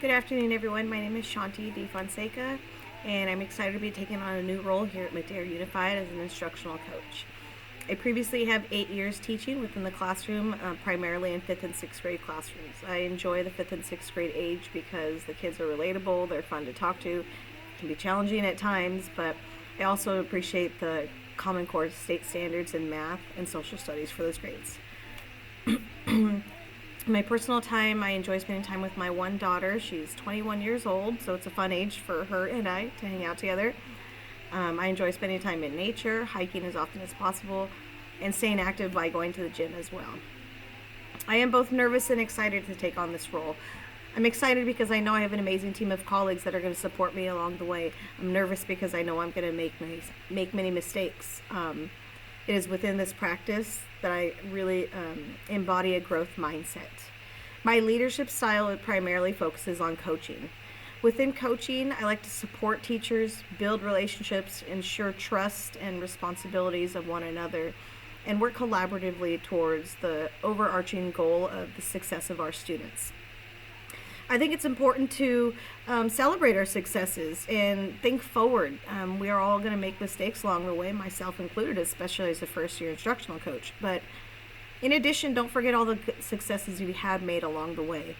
Good afternoon, everyone. My name is Shanti D. Fonseca, and I'm excited to be taking on a new role here at Madera Unified as an instructional coach. I previously have 8 years teaching within the classroom, primarily in 5th and 6th grade classrooms. I enjoy the 5th and 6th grade age because the kids are relatable, they're fun to talk to, can be challenging at times, but I also appreciate the Common Core state standards in math and social studies for those grades. My personal time, I enjoy spending time with my one daughter. She's 21 years old, so it's a fun age for her and I to hang out together. I enjoy spending time in nature, hiking as often as possible, and staying active by going to the gym as well. I am both nervous and excited to take on this role. I'm excited because I know I have an amazing team of colleagues that are going to support me along the way. I'm nervous because I know I'm going to make many mistakes. It is within this practice that I really embody a growth mindset. My leadership style primarily focuses on coaching. Within coaching, I like to support teachers, build relationships, ensure trust and responsibilities of one another, and work collaboratively towards the overarching goal of the success of our students. I think it's important to celebrate our successes and think forward. We are all going to make mistakes along the way, myself included, especially as a first-year instructional coach. But in addition, don't forget all the successes you have made along the way.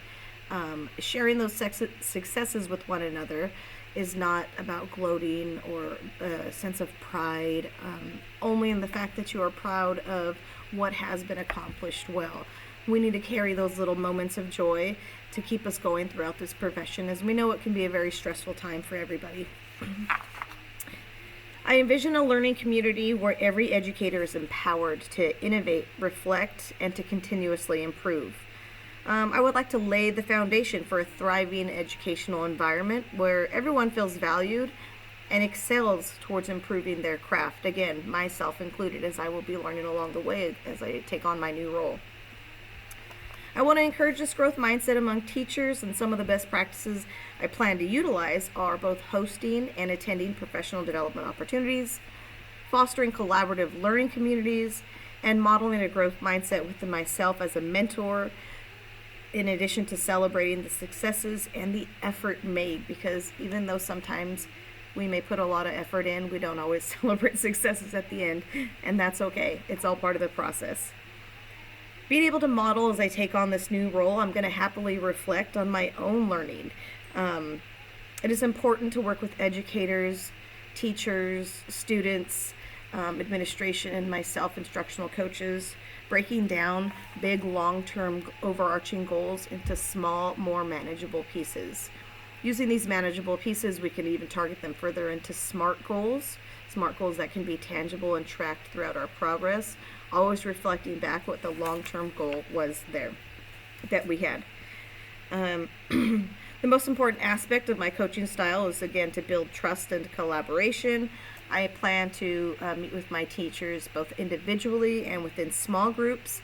Sharing those successes with one another is not about gloating or a sense of pride, only in the fact that you are proud of what has been accomplished well. We need to carry those little moments of joy to keep us going throughout this profession, as we know it can be a very stressful time for everybody. I envision a learning community where every educator is empowered to innovate, reflect, and to continuously improve. I would like to lay the foundation for a thriving educational environment where everyone feels valued and excels towards improving their craft. Again, myself included, as I will be learning along the way as I take on my new role. I want to encourage this growth mindset among teachers, and some of the best practices I plan to utilize are both hosting and attending professional development opportunities, fostering collaborative learning communities, and modeling a growth mindset within myself as a mentor, in addition to celebrating the successes and the effort made, because even though sometimes we may put a lot of effort in, we don't always celebrate successes at the end, and that's okay. It's all part of the process. Being able to model as I take on this new role, I'm going to happily reflect on my own learning. It is important to work with educators, teachers, students, administration, and myself, instructional coaches, breaking down big, long-term, overarching goals into small, more manageable pieces. Using these manageable pieces, we can even target them further into SMART goals that can be tangible and tracked throughout our progress, always reflecting back what the long-term goal was there that we had. The most important aspect of my coaching style is, again, to build trust and collaboration. I plan to meet with my teachers both individually and within small groups.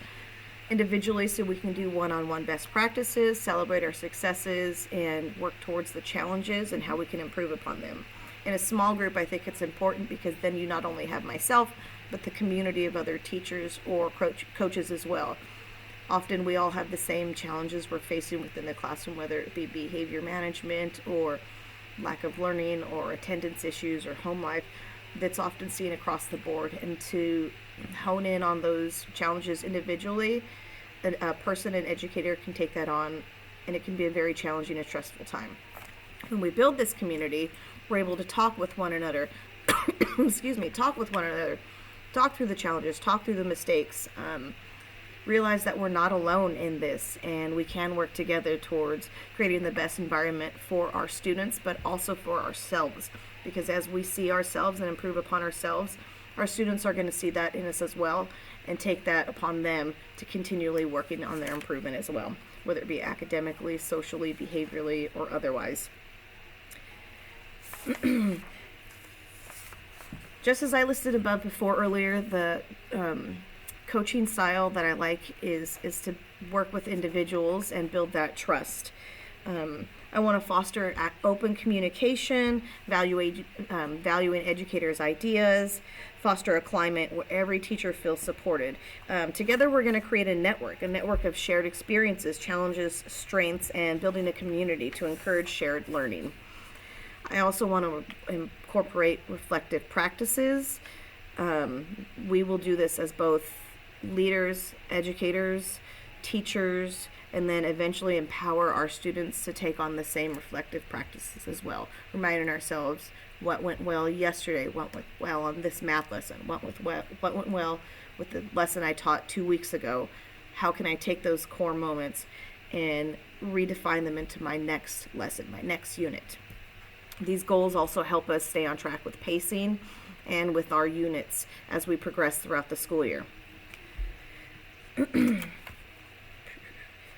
Individually, so we can do one-on-one best practices, celebrate our successes, and work towards the challenges and how we can improve upon them. In a small group, I think it's important because then you not only have myself, but the community of other teachers or coaches as well. Often we all have the same challenges we're facing within the classroom, whether it be behavior management or lack of learning or attendance issues or home life. That's often seen across the board, and to hone in on those challenges individually, a person, an educator can take that on, and it can be a very challenging and stressful time. When we build this community, we're able to talk with one another, talk through the challenges, talk through the mistakes, realize that we're not alone in this, and we can work together towards creating the best environment for our students, but also for ourselves. Because as we see ourselves and improve upon ourselves, our students are going to see that in us as well and take that upon them to continually working on their improvement as well, whether it be academically, socially, behaviorally, or otherwise. Just as I listed above before earlier, the coaching style that I like is to work with individuals and build that trust. I want to foster open communication, valuing educators' ideas, foster a climate where every teacher feels supported. Together, we're going to create a network of shared experiences, challenges, strengths, and building a community to encourage shared learning. I also want to incorporate reflective practices. We will do this as both leaders, educators, teachers, and then eventually empower our students to take on the same reflective practices as well, reminding ourselves what went well yesterday, what went well on this math lesson, what went well with the lesson I taught 2 weeks ago. How can I take those core moments and redefine them into my next lesson, my next unit? These goals also help us stay on track with pacing and with our units as we progress throughout the school year.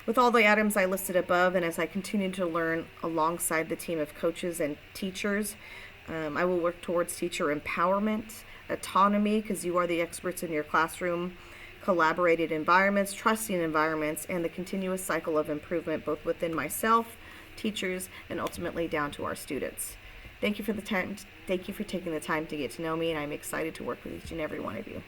With all the items I listed above, and as I continue to learn alongside the team of coaches and teachers, I will work towards teacher empowerment, autonomy, because you are the experts in your classroom, collaborated environments, trusting environments, and the continuous cycle of improvement both within myself, teachers, and ultimately down to our students. Thank you for the time. Thank you for taking the time to get to know me, and I'm excited to work with each and every one of you.